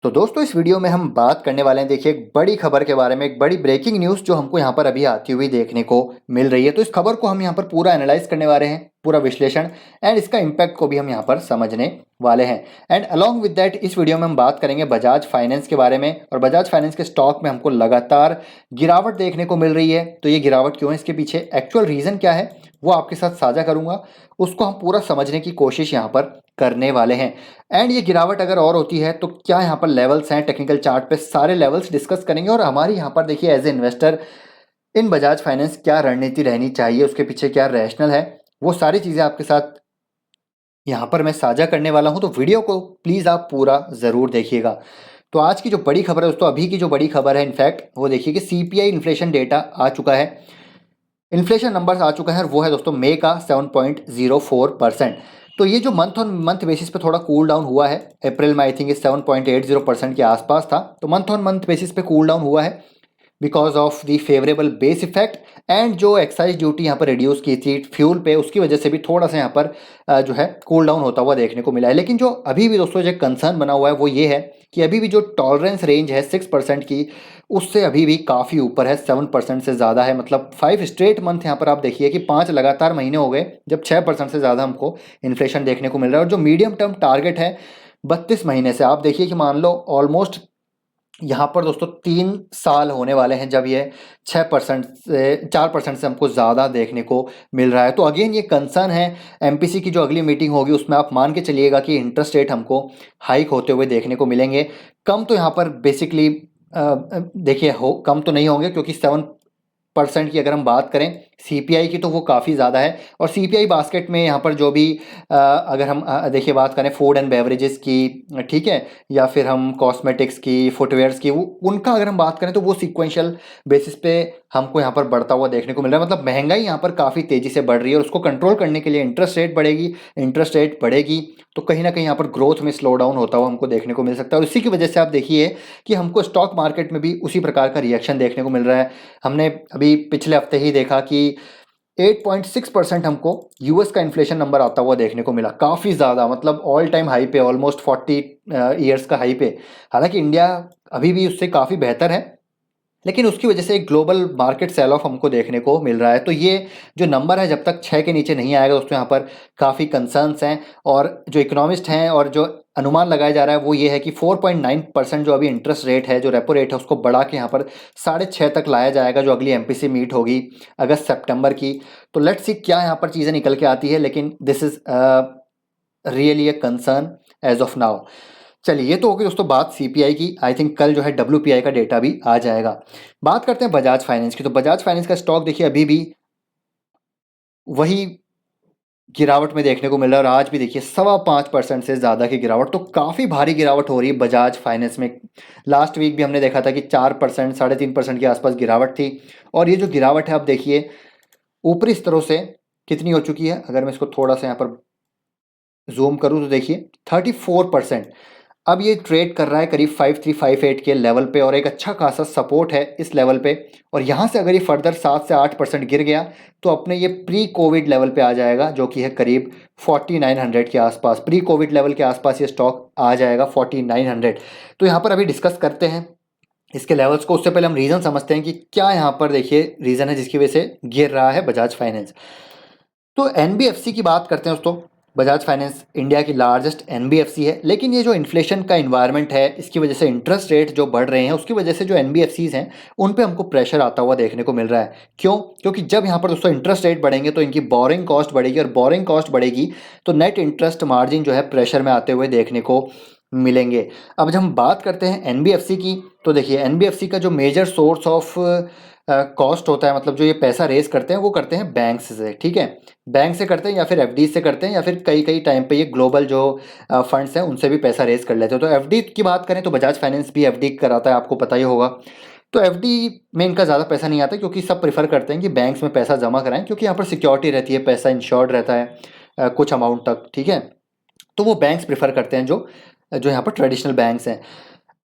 तो दोस्तों इस वीडियो में हम बात करने वाले हैं, देखिए एक बड़ी खबर के बारे में, एक बड़ी ब्रेकिंग न्यूज़ जो हमको यहाँ पर अभी आती हुई देखने को मिल रही है। तो इस खबर को हम यहाँ पर पूरा एनालाइज करने वाले हैं, पूरा विश्लेषण एंड इसका इम्पैक्ट को भी हम यहाँ पर समझने वाले हैं। एंड अलॉन्ग विद दैट इस वीडियो में हम बात करेंगे बजाज फाइनेंस के बारे में, और बजाज फाइनेंस के स्टॉक में हमको लगातार गिरावट देखने को मिल रही है। तो ये गिरावट क्यों है, इसके पीछे एक्चुअल रीज़न क्या है, वो आपके साथ साझा करूंगा। उसको हम पूरा समझने की कोशिश यहाँ पर करने वाले हैं। एंड ये गिरावट अगर और होती है तो क्या यहाँ पर लेवल्स हैं, टेक्निकल चार्ट पे सारे लेवल्स डिस्कस करेंगे। और हमारी यहाँ पर देखिए as a investor in Bajaj Finance क्या रणनीति रहनी चाहिए, उसके पीछे क्या रैशनल है, वो सारी चीज़ें आपके साथ यहाँ पर मैं साझा करने वाला हूँ। तो वीडियो को प्लीज़ आप पूरा ज़रूर देखिएगा। तो आज की जो बड़ी खबर है दोस्तों, अभी की जो बड़ी खबर है इनफैक्ट, वो देखिए कि सीपीआई इन्फ्लेशन डेटा आ चुका है, इन्फ्लेशन नंबर्स आ चुका है, और वो है दोस्तों मई का 7.04%। तो ये जो मंथ ऑन मंथ बेसिस पे थोड़ा कूल डाउन हुआ है, अप्रैल में आई थिंक 7.80% के आसपास था, तो मंथ ऑन मंथ बेसिस पे कूल डाउन हुआ है because of the favourable base effect. And जो एक्साइज ड्यूटी यहाँ पर रिड्यूस की थी फ्यूल पे, उसकी वजह से भी थोड़ा सा यहाँ पर जो है कूल डाउन होता हुआ देखने को मिला है। लेकिन जो अभी भी दोस्तों जो कंसर्न बना हुआ है वो ये है कि अभी भी जो टॉलरेंस रेंज है 6% की, उससे अभी भी काफ़ी ऊपर है, 7% से ज़्यादा है। मतलब 5 स्ट्रेट मंथ यहाँ पर आप देखिए कि 5 लगातार महीने हो गए जब 6% से ज़्यादा हमको इन्फ्लेशन देखने को मिल रहा है। और जो मीडियम टर्म टारगेट है 32 महीने से, आप देखिए कि मान लो ऑलमोस्ट यहाँ पर दोस्तों 3 साल होने वाले हैं जब ये 6% से 4% से हमको ज़्यादा देखने को मिल रहा है। तो अगेन ये कंसर्न है। एमपीसी की जो अगली मीटिंग होगी उसमें आप मान के चलिएगा कि इंटरेस्ट रेट हमको हाइक होते हुए देखने को मिलेंगे। कम तो यहाँ पर बेसिकली देखिए हो कम तो नहीं होंगे, क्योंकि 7% की अगर हम बात करें सीपीआई की तो वो काफ़ी ज़्यादा है। और सीपीआई बास्केट में यहाँ पर जो भी अगर हम देखिए बात करें फूड एंड बेवरेजेस की, ठीक है, या फिर हम कॉस्मेटिक्स की, फुटवेयर्स की, वो उनका अगर हम बात करें तो वो सिक्वेंशियल बेसिस पे हमको यहाँ पर बढ़ता हुआ देखने को मिल रहा है। मतलब महंगाई यहाँ पर काफ़ी तेज़ी से बढ़ रही है, और उसको कंट्रोल करने के लिए इंटरेस्ट रेट बढ़ेगी। इंटरेस्ट रेट बढ़ेगी तो कहीं ना कहीं यहाँ पर ग्रोथ में स्लो डाउन होता हुआ हमको देखने को मिल सकता है। और इसी की वजह से आप देखिए कि हमको स्टॉक मार्केट में भी उसी प्रकार का रिएक्शन देखने को मिल रहा है। हमने अभी पिछले हफ्ते ही देखा कि 8.6% हमको यूएस का इन्फ्लेशन नंबर आता हुआ देखने को मिला, काफ़ी ज़्यादा, मतलब ऑल टाइम हाई पे, ऑलमोस्ट 40 ईयर्स का हाई पे। हालांकि इंडिया अभी भी उससे काफ़ी बेहतर है, लेकिन उसकी वजह से एक ग्लोबल मार्केट सेल ऑफ हमको देखने को मिल रहा है। तो ये जो नंबर है जब तक 6 के नीचे नहीं आएगा दोस्तों, यहाँ पर काफ़ी कंसर्न्स हैं। और जो इकोनॉमिस्ट हैं और जो अनुमान लगाया जा रहा है वो ये है कि 4.9% जो अभी इंटरेस्ट रेट है, जो रेपो रेट है, उसको बढ़ा के यहाँ पर 6.5 तक लाया जाएगा, जो अगली एमपीसी मीट होगी अगस्त सितंबर की। तो लेट्स सी क्या यहाँ पर चीज़ें निकल के आती है, लेकिन this is really a concern as of now. चलिए ये तो होगी दोस्तों बात सीपीआई की। आई थिंक कल जो है डब्ल्यूपीआई का डेटा भी आ जाएगा। बात करते हैं बजाज फाइनेंस की। तो बजाज फाइनेंस का स्टॉक देखिए अभी भी वही गिरावट में देखने को मिल रहा है, और आज भी देखिए 5.25% से ज़्यादा की गिरावट। तो काफ़ी भारी गिरावट हो रही है बजाज फाइनेंस में। लास्ट वीक भी हमने देखा था कि 4%, 3.5% के आसपास गिरावट थी। और ये जो गिरावट है आप देखिए ऊपरी स्तरों से कितनी हो चुकी है। अगर मैं इसको थोड़ा सा यहाँ पर जूम करूँ तो देखिए 34%। अब ये ट्रेड कर रहा है करीब 5358 के लेवल पे, और एक अच्छा खासा सपोर्ट है इस लेवल पे। और यहाँ से अगर ये फर्दर 7 से 8% गिर गया तो अपने ये प्री कोविड लेवल पे आ जाएगा, जो कि है करीब 4900 के आसपास। प्री कोविड लेवल के आसपास ये स्टॉक आ जाएगा 4900। तो यहाँ पर अभी डिस्कस करते हैं इसके लेवल्स को। उससे पहले हम रीज़न समझते हैं कि क्या यहाँ पर देखिए रीज़न है जिसकी वजह से गिर रहा है बजाज फाइनेंस। तो एनबीएफसी की बात करते हैं दोस्तों। बजाज फाइनेंस इंडिया की लार्जेस्ट एनबीएफसी है, लेकिन ये जो इन्फ्लेशन का इन्वायरमेंट है, इसकी वजह से इंटरेस्ट रेट जो बढ़ रहे हैं, उसकी वजह से जो एनबीएफसीज हैं उन पे हमको प्रेशर आता हुआ देखने को मिल रहा है। क्यों? क्योंकि जब यहाँ पर दोस्तों इंटरेस्ट रेट बढ़ेंगे तो इनकी बोरिंग कॉस्ट बढ़ेगी, और बोरिंग कॉस्ट बढ़ेगी तो नेट इंटरेस्ट मार्जिन जो है प्रेशर में आते हुए देखने को मिलेंगे। अब जब हम बात करते हैं एनबीएफसी की, तो देखिए एनबीएफसी का जो मेजर सोर्स ऑफ कॉस्ट होता है, मतलब जो ये पैसा रेज करते हैं वो करते हैं बैंक से, ठीक है। बैंक से करते हैं या फिर एफडी से करते हैं, या फिर कई कई टाइम पे ये ग्लोबल जो फंड्स हैं उनसे भी पैसा रेज कर लेते हैं। तो एफडी की बात करें तो बजाज फाइनेंस भी एफडी कराता है, आपको पता ही होगा। तो एफडी में इनका ज़्यादा पैसा नहीं आता, क्योंकि सब प्रेफर करते हैं कि बैंक्स में पैसा जमा कराएं, क्योंकि यहाँ पर सिक्योरिटी रहती है, पैसा इंश्योर्ड रहता है कुछ अमाउंट तक, ठीक है। तो वो बैंक्स प्रेफर करते हैं जो जो यहाँ पर ट्रेडिशनल बैंक्स हैं।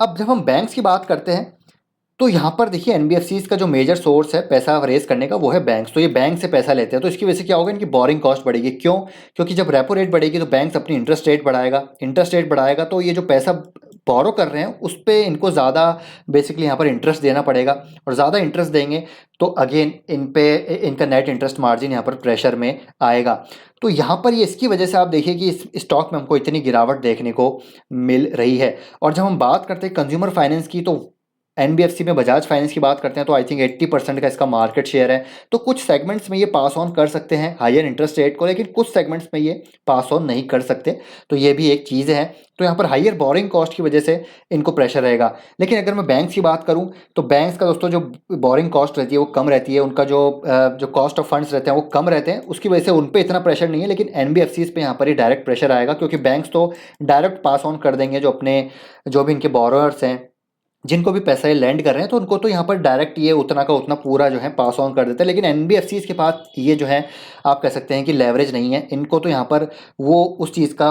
अब जब हम बैंक्स की बात करते हैं तो यहाँ पर देखिए एनबीएफसीज का जो मेजर सोर्स है पैसा रेज करने का वो है बैंक्स। तो ये बैंक से पैसा लेते हैं, तो इसकी वजह से क्या होगा, इनकी बोरिंग कॉस्ट बढ़ेगी। क्यों? क्योंकि जब रेपो रेट बढ़ेगी तो बैंक्स अपनी इंटरेस्ट रेट बढ़ाएगा, इंटरेस्ट रेट बढ़ाएगा तो ये जो पैसा बोरो कर रहे हैं उस पे इनको ज़्यादा बेसिकली यहाँ पर इंटरेस्ट देना पड़ेगा, और ज़्यादा इंटरेस्ट देंगे तो अगेन इन पे इनका नेट इंटरेस्ट मार्जिन यहाँ पर प्रेशर में आएगा। तो यहाँ पर ये इसकी वजह से आप देखिए कि इस स्टॉक में हमको इतनी गिरावट देखने को मिल रही है। और जब हम बात करते हैं कंज्यूमर फाइनेंस की, तो एनबीएफसी में बजाज फाइनेंस की बात करते हैं तो आई थिंक 80% का इसका मार्केट शेयर है। तो कुछ सेगमेंट्स में ये पास ऑन कर सकते हैं हायर इंटरेस्ट रेट को, लेकिन कुछ सेगमेंट्स में ये पास ऑन नहीं कर सकते, तो ये भी एक चीज़ है। तो यहाँ पर हायर बोरिंग कॉस्ट की वजह से इनको प्रेशर रहेगा। लेकिन अगर मैं बैंक्स की बात करूँ तो बैंक्स का दोस्तों जो बोरिंग कॉस्ट रहती है वो कम रहती है, उनका जो कॉस्ट ऑफ फंड्स रहते हैं वो कम रहते हैं, उसकी वजह से उन पर इतना प्रेशर नहीं है। लेकिन एनबीएफसी पे यहाँ पर ही डायरेक्ट प्रेशर आएगा, क्योंकि बैंक्स तो डायरेक्ट पास ऑन कर देंगे जो भी इनके बोरोअर्स हैं, जिनको भी पैसा ये लैंड कर रहे हैं, तो उनको तो यहाँ पर डायरेक्ट ये उतना का उतना पूरा जो है पास ऑन कर देते हैं। लेकिन एनबीएफसीज के पास ये जो है आप कह सकते हैं कि लेवरेज नहीं है, इनको तो यहाँ पर वो उस चीज़ का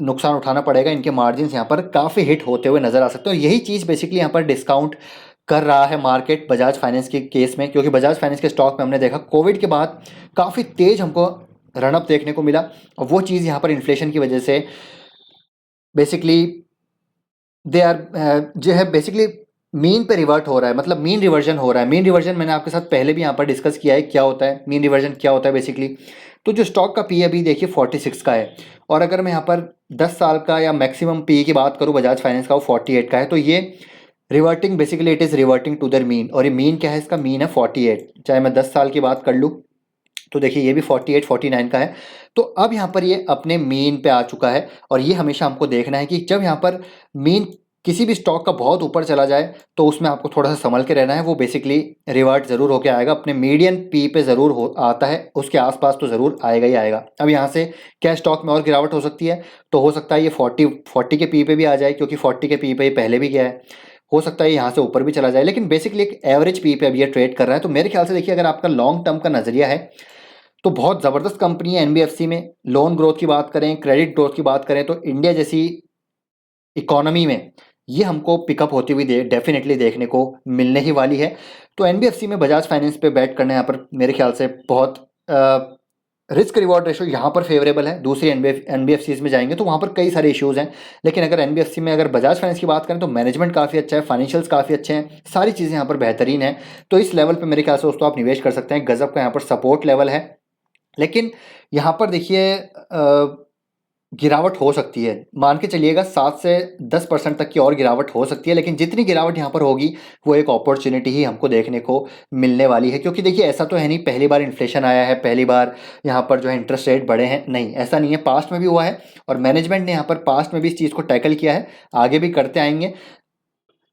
नुकसान उठाना पड़ेगा। इनके मार्जिन यहाँ पर काफ़ी हिट होते हुए नजर आ सकते हैं, और यही चीज़ बेसिकली यहाँ पर डिस्काउंट कर रहा है मार्केट बजाज फाइनेंस के केस में। क्योंकि बजाज फाइनेंस के स्टॉक में हमने देखा कोविड के बाद काफ़ी तेज हमको रनअप देखने को मिला, और वो चीज़ यहाँ पर इन्फ्लेशन की वजह से बेसिकली दे आर जो है बेसिकली मीन पे रिवर्ट हो रहा है, मतलब मीन रिवर्जन हो रहा है। मीन रिवर्जन मैंने आपके साथ पहले भी यहाँ पर डिस्कस किया है क्या होता है मीन रिवर्जन, क्या होता है बेसिकली। तो जो स्टॉक का पी अभी देखिए 46 का है, और अगर मैं यहाँ पर 10 साल का या मैक्सिमम पी की बात करूँ बजाज फाइनेंस का, वो 48 का है। तो ये reverting basically it is reverting to their mean, और ये मीन क्या है, इसका मीन है 48। चाहे मैं 10 साल की बात कर लूँ तो देखिए ये भी 48 49 का है। तो अब यहाँ पर ये अपने मीन पे आ चुका है, और ये हमेशा हमको देखना है कि जब यहाँ पर मीन किसी भी स्टॉक का बहुत ऊपर चला जाए तो उसमें आपको थोड़ा सा संभल के रहना है। वो बेसिकली रिवर्ट ज़रूर होके आएगा, अपने मीडियन पी पे ज़रूर हो आता है, उसके आसपास तो ज़रूर आएगा ही आएगा। अब यहाँ से क्या स्टॉक में और गिरावट हो सकती है, तो हो सकता है ये 40 के पी पे भी आ जाए, क्योंकि 40 के पी पे ये पहले भी गया है। हो सकता है यहाँ से ऊपर भी चला जाए, लेकिन बेसिकली एक एवरेज पी पे अब ये ट्रेड कर रहा है। तो मेरे ख्याल से देखिए अगर आपका लॉन्ग टर्म का नज़रिया है तो बहुत ज़बरदस्त कंपनी है एनबीएफसी में। लोन ग्रोथ की बात करें, क्रेडिट ग्रोथ की बात करें, तो इंडिया जैसी इकोनॉमी में ये हमको पिकअप होती हुई डेफिनेटली देखने को मिलने ही वाली है। तो एनबीएफसी में बजाज फाइनेंस पे बैट करना यहाँ पर मेरे ख्याल से बहुत रिस्क रिवॉर्ड रेशो यहाँ पर फेवरेबल है। दूसरी एनबीएफसीज में जाएंगे तो वहाँ पर कई सारे इश्यूज़ हैं, लेकिन अगर एनबीएफसी में अगर बजाज फाइनेंस की बात करें तो मैनेजमेंट काफ़ी अच्छा है, फाइनेंशियल्स काफ़ी अच्छे हैं, सारी चीज़ें यहाँ पर बेहतरीन है। तो इस लेवल पर मेरे ख्याल से दोस्तों आप निवेश कर सकते हैं। गजब का यहाँ पर सपोर्ट लेवल है, लेकिन यहाँ पर देखिए गिरावट हो सकती है। मान के चलिएगा 7 से 10% तक की और गिरावट हो सकती है, लेकिन जितनी गिरावट यहाँ पर होगी वो एक अपॉर्चुनिटी ही हमको देखने को मिलने वाली है। क्योंकि देखिए ऐसा तो है नहीं पहली बार इन्फ्लेशन आया है, पहली बार यहाँ पर जो है इंटरेस्ट रेट बढ़े हैं, नहीं ऐसा नहीं है, पास्ट में भी हुआ है, और मैनेजमेंट ने यहाँ पर पास्ट में भी इस चीज़ को टैकल किया है, आगे भी करते आएंगे।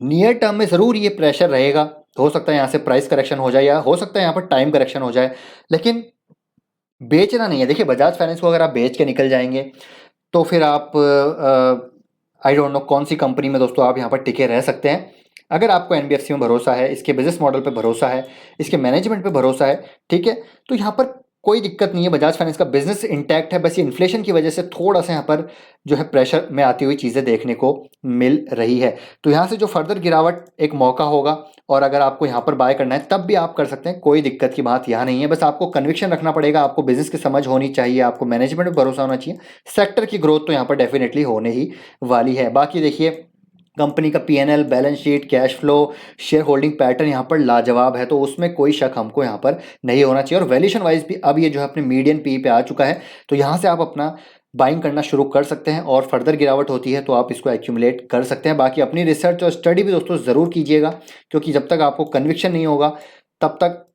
नियर टर्म में ज़रूर ये प्रेशर रहेगा, हो सकता है यहाँ से प्राइस करेक्शन हो जाए, या हो सकता है यहाँ पर टाइम करेक्शन हो जाए, लेकिन बेचना नहीं है। देखिए बजाज फाइनेंस को अगर आप बेच के निकल जाएंगे तो फिर आप आई डोंट नो कौन सी कंपनी में दोस्तों आप यहाँ पर टिके रह सकते हैं। अगर आपको एनबीएफसी में भरोसा है, इसके बिजनेस मॉडल पे भरोसा है, इसके मैनेजमेंट पे भरोसा है, ठीक है, तो यहाँ पर कोई दिक्कत नहीं है। बजाज फाइनेंस का बिजनेस इंटैक्ट है, बस ये इन्फ्लेशन की वजह से थोड़ा सा यहाँ पर जो है प्रेशर में आती हुई चीज़ें देखने को मिल रही है। तो यहाँ से जो फर्दर गिरावट एक मौका होगा, और अगर आपको यहाँ पर बाय करना है तब भी आप कर सकते हैं, कोई दिक्कत की बात यहाँ नहीं है। बस आपको कन्विक्शन रखना पड़ेगा, आपको बिजनेस की समझ होनी चाहिए, आपको मैनेजमेंट में भरोसा होना चाहिए। सेक्टर की ग्रोथ तो यहाँ पर डेफिनेटली होने ही वाली है। बाकी देखिए कंपनी का PNL, balance sheet, cash flow, share holding pattern यहाँ पर लाजवाब है, तो उसमें कोई शक हमको यहाँ पर नहीं होना चाहिए। और वैल्यूएशन वाइज भी अब ये जो है अपने मीडियन पी पे आ चुका है, तो यहाँ से आप अपना बाइंग करना शुरू कर सकते हैं, और फर्दर गिरावट होती है तो आप इसको एक्यूमुलेट कर सकते हैं। बाकी अपनी रिसर्च और स्टडी भी दोस्तों ज़रूर कीजिएगा, क्योंकि जब तक आपको कन्विक्शन नहीं होगा तब तक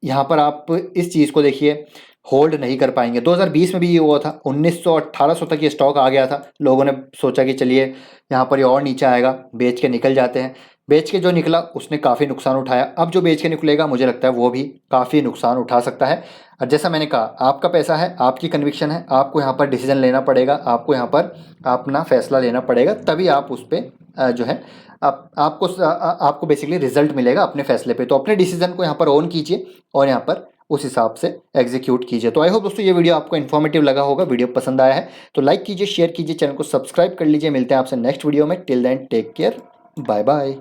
यहाँ पर आप इस चीज़ को देखिए होल्ड नहीं कर पाएंगे। 2020 में भी ये हुआ था, 1900-1800 तक ये स्टॉक आ गया था, लोगों ने सोचा कि चलिए यहाँ पर ये और नीचे आएगा, बेच के निकल जाते हैं। बेच के जो निकला उसने काफ़ी नुकसान उठाया, अब जो बेच के निकलेगा मुझे लगता है वो भी काफ़ी नुकसान उठा सकता है। और जैसा मैंने कहा आपका पैसा है, आपकी कन्विक्शन है, आपको यहाँ पर डिसीजन लेना पड़ेगा, आपको यहाँ पर अपना फैसला लेना पड़ेगा, तभी आप उस पर जो है आपको बेसिकली रिजल्ट मिलेगा अपने फैसले पे। तो अपने डिसीजन को यहाँ पर ऑन कीजिए और यहाँ पर उस हिसाब से एग्जीक्यूट कीजिए। तो आई होप दोस्तों ये वीडियो आपको इन्फॉर्मेटिव लगा होगा। वीडियो पसंद आया है तो लाइक कीजिए, शेयर कीजिए, चैनल को सब्सक्राइब कर लीजिए। मिलते हैं आपसे नेक्स्ट वीडियो में। Till then take care, bye bye.